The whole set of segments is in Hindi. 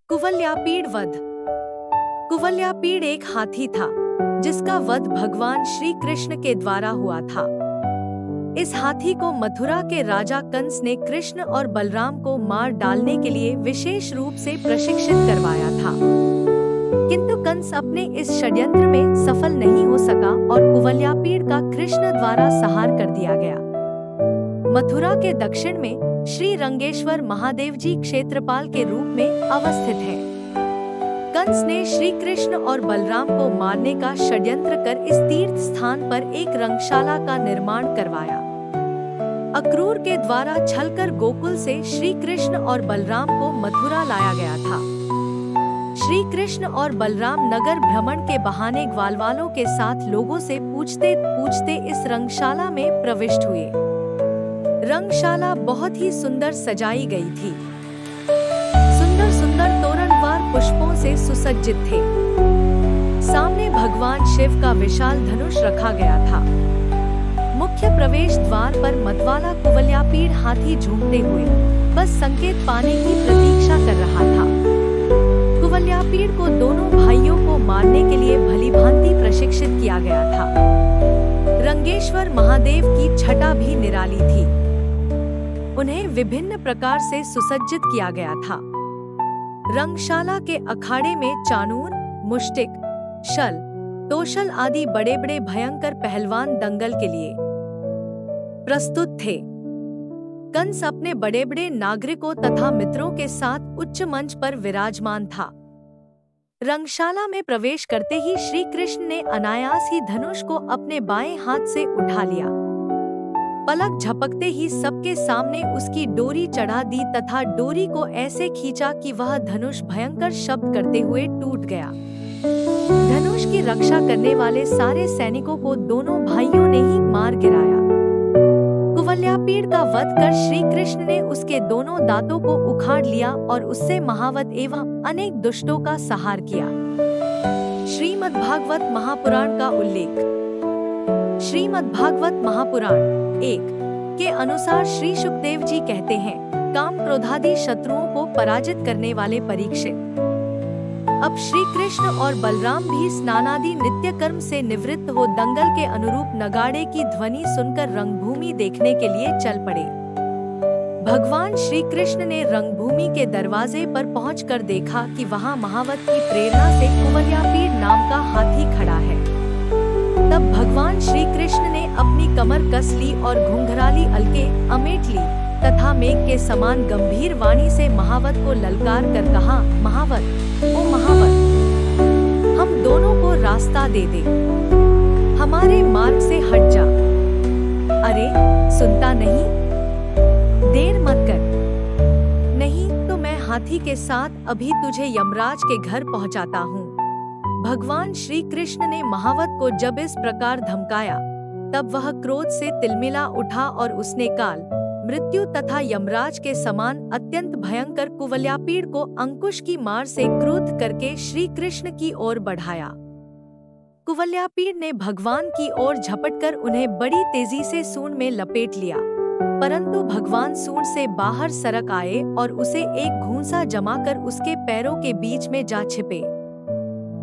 कुवलयापीड़ वध। कुवलयापीड़ एक हाथी था जिसका वध भगवान श्री कृष्ण के द्वारा हुआ था। इस हाथी को मथुरा के राजा कंस ने कृष्ण और बलराम को मार डालने के लिए विशेष रूप से प्रशिक्षित करवाया था, किंतु कंस अपने इस षड्यंत्र में सफल नहीं हो सका और कुवलयापीड़ का कृष्ण द्वारा संहार कर दिया गया। मथुरा के दक्षिण में श्री रंगेश्वर महादेव जी क्षेत्रपाल के रूप में अवस्थित है। कंस ने श्री कृष्ण और बलराम को मारने का षड्यंत्र कर इस तीर्थ स्थान पर एक रंगशाला का निर्माण करवाया। अक्रूर के द्वारा छलकर गोकुल से श्री कृष्ण और बलराम को मथुरा लाया गया था। श्री कृष्ण और बलराम नगर भ्रमण के बहाने ग्वालवालों के साथ लोगों से पूछते पूछते इस रंगशाला में प्रविष्ट हुए। रंगशाला बहुत ही सुंदर सजाई गई थी। सुंदर सुंदर तोरणद्वार पुष्पों से सुसज्जित थे। सामने भगवान शिव का विशाल धनुष रखा गया था। मुख्य प्रवेश द्वार पर मतवाला कुवलयापीड़ हाथी झूमते हुए बस संकेत पाने की प्रतीक्षा कर रहा था। कुवलयापीड़ को दोनों भाइयों को मारने के लिए भलीभांति प्रशिक्षित किया गया था। रंगेश्वर महादेव की छटा भी निराली थी। उन्हें विभिन्न प्रकार से सुसज्जित किया गया था। रंगशाला के अखाड़े में चाणूर, मुष्टिक, शल, तोशल आदि बड़े बड़े भयंकर पहलवान दंगल के लिए प्रस्तुत थे। कंस अपने बड़े बड़े नागरिकों तथा मित्रों के साथ उच्च मंच पर विराजमान था। रंगशाला में प्रवेश करते ही श्री कृष्ण ने अनायास ही धनुष को अपने बाएं हाथ से उठा लिया। पलक झपकते ही सबके सामने उसकी डोरी चढ़ा दी तथा डोरी को ऐसे खींचा कि वह धनुष भयंकर शब्द करते हुए टूट गया। धनुष की रक्षा करने वाले सारे सैनिकों को दोनों भाइयों ने ही मार गिराया। कुवलयापीड़ का वध कर श्री कृष्ण ने उसके दोनों दांतों को उखाड़ लिया और उससे महावत एवं अनेक दुष्टों का संहार किया। श्रीमद्भागवत महापुराण का उल्लेख। श्रीमद्भागवत महापुराण 1 के अनुसार श्री शुकदेव जी कहते हैं, काम क्रोधादि शत्रुओं को पराजित करने वाले परीक्षित अब श्री कृष्ण और बलराम भी स्नानादि नित्य कर्म से निवृत्त हो दंगल के अनुरूप नगाड़े की ध्वनि सुनकर रंगभूमि देखने के लिए चल पड़े। भगवान श्री कृष्ण ने रंगभूमि के दरवाजे पर पहुंचकर देखा कि वहां महावत की प्रेरणा से कुवलयापीड़ नाम का हाथी खड़ा है। तब भगवान श्री कृष्ण ने अपनी कमर कस ली और घुंघराली अलके अमेट ली तथा मेघ के समान गंभीर वाणी से महावत को ललकार कर कहा, महावत, ओ महावत, हम दोनों को रास्ता दे दे, हमारे मार्ग से हट जा। अरे सुनता नहीं? देर मत कर, नहीं तो मैं हाथी के साथ अभी तुझे यमराज के घर पहुंचाता हूँ। भगवान श्री कृष्ण ने महावत को जब इस प्रकार धमकाया तब वह क्रोध से तिलमिला उठा और उसने काल, मृत्यु तथा यमराज के समान अत्यंत भयंकर कुवलयापीड़ को अंकुश की मार से क्रुद्ध करके श्री कृष्ण की ओर बढ़ाया। कुवलयापीड़ ने भगवान की ओर झपटकर उन्हें बड़ी तेजी से सूंड में लपेट लिया, परंतु भगवान सूंड से बाहर सरक आए और उसे एक घूंसा जमाकर उसके पैरों के बीच में जा छिपे।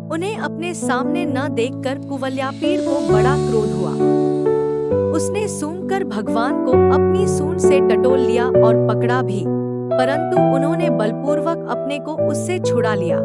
उन्हें अपने सामने न देखकर कुवलयापीड़ को बड़ा क्रोध हुआ। उसने सूंघकर भगवान को अपनी सूंड से टटोल लिया और पकड़ा भी, परंतु उन्होंने बलपूर्वक अपने को उससे छुड़ा लिया।